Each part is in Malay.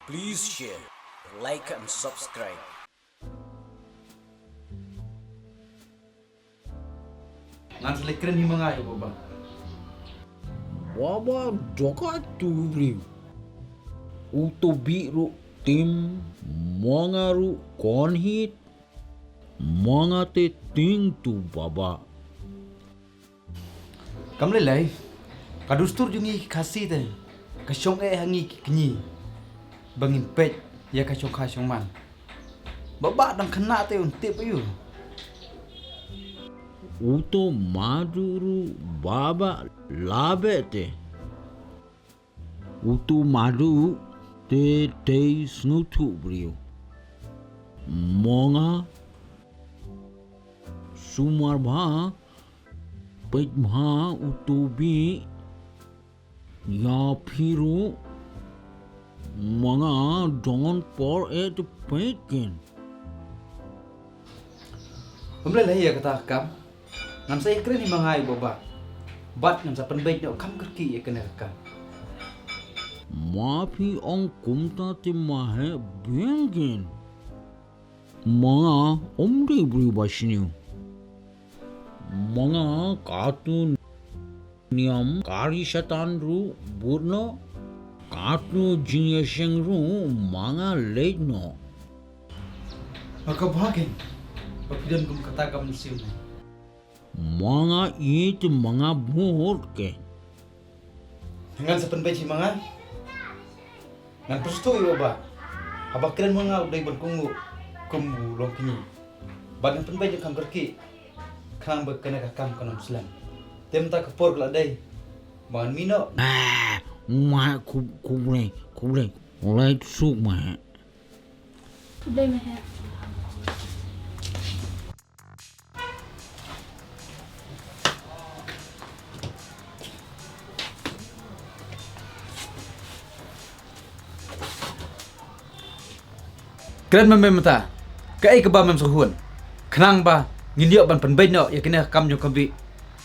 Please share, like and subscribe. Ngan selekren ni mga ayo baba. Baba doka tu beliau. Uto biru tim mangaru konhit mangate ting tu baba. Kam lelai. Kadustur jungi kasih te. Kasyong hangi kenyi. Bangin pet ya kasyong man. Baba dang kena te untip ayu. Uto maduru baba labete. Uto madu te snutu beliau. Manga sumar bha pet bha uto bi ya phiru manga don por et pekin. Lelai ya kata kam. Ngam saya keren ni mga ayo baba. Bat ngam sa penbaik na kam kerki ya kena kam. Maafi ang kumta te mahe bengin. Mga omri bribashniu. Mga katu niyam kari shatan ru burno katu jinyasheng ru mga late no. Maka bahagin. Papidan kum kata kam siu. Mga it mga bur ke. Ngan sa penbaik si mga. Ngan perstu iyo baba. Habak keren mga uday berkungu. Kumbu long kini. Bat ngan penbaik kam kerki. Kang berkena kakam kanam selam. Tem tak kepor keladai. Bangan mino. Ma kubre. Oleh suk ma. Đây mà hả? Keren memeta. Kai ke ba mem suhun. Kenang ba ngindiok ban penbaik no ya kena kam jong kabi.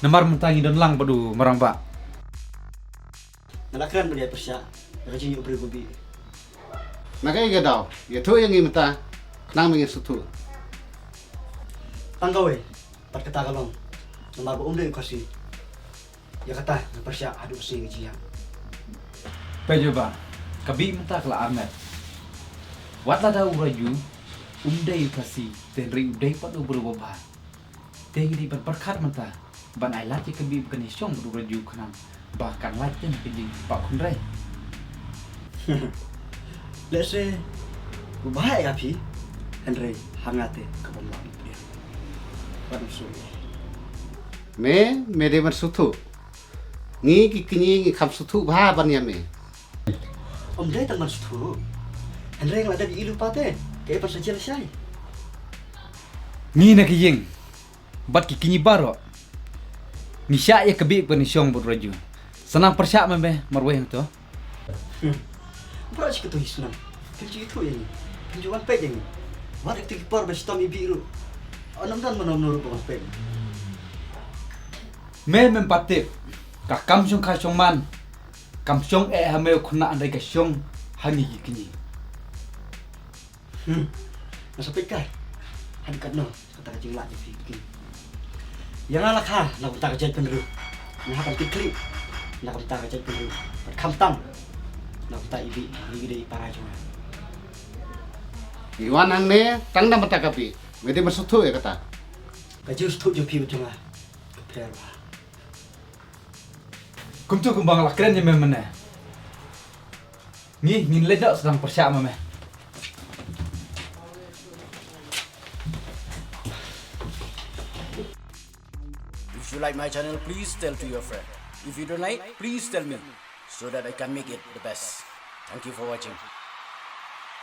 Namar mentangi dan lang padu marang ba. Nalakran ba dia persya? Rajin yuk bergobi. Makai gadau, ya tu yang imta, nang mengi sutu. Tanggawe, pat kata kalong. Namar ba umde kasi. Ya kata na persya adu sing jiang. Pejo ba. Kabi menta kala amet. Watla da uraju umdai kasi tenri udai padu berubah. Tengi di berperkat menta. Ban ai lati kabi kani syong beruraju kenang. Bahkan lati keji pak kundrai. Let's say, bahaya api. Henry hangate kabomlang dia. Padu su. Me dewan sutu. Ngi kini ngi kam sutu bah ban ya me. Umde teman sutu. Henry yang ada di ilu pate. Kayak pas saja selesai. Ni nak yeng. Bat kini baro. Ni syak ya kabi kani syong beruraju. Senang persyak membe marwah yang tu. Apa sih ketu hisnam? Kerja itu yang ni. Penjualan peg yang ni. Wat aktif par bestom biru. Anam dan menom bukan peg. Me mempatip. Ka kam syong ka syong man. Kam syong hameo kuna andai ka syong hangi kini. Nasa peg kah? Hangkat no. Kata kajing lagi bikin. Yang anak ha, nak tak kerja penderu. Nak akan tikli. Nak tak kerja penderu. Berkampang. Nak tak ibi, ibi dari para cuma. Iwan ang ne, tang na mata kapi. Me dewan sutu ya kata. Kerja setuju piu cuma. Keper. Kum tu kumbang lah keren je memene. Ni ngin ledak sedang persyak meme. If you like my channel, please tell to your friend. If you don't like, please tell me so that I can make it the best. Thank you for watching.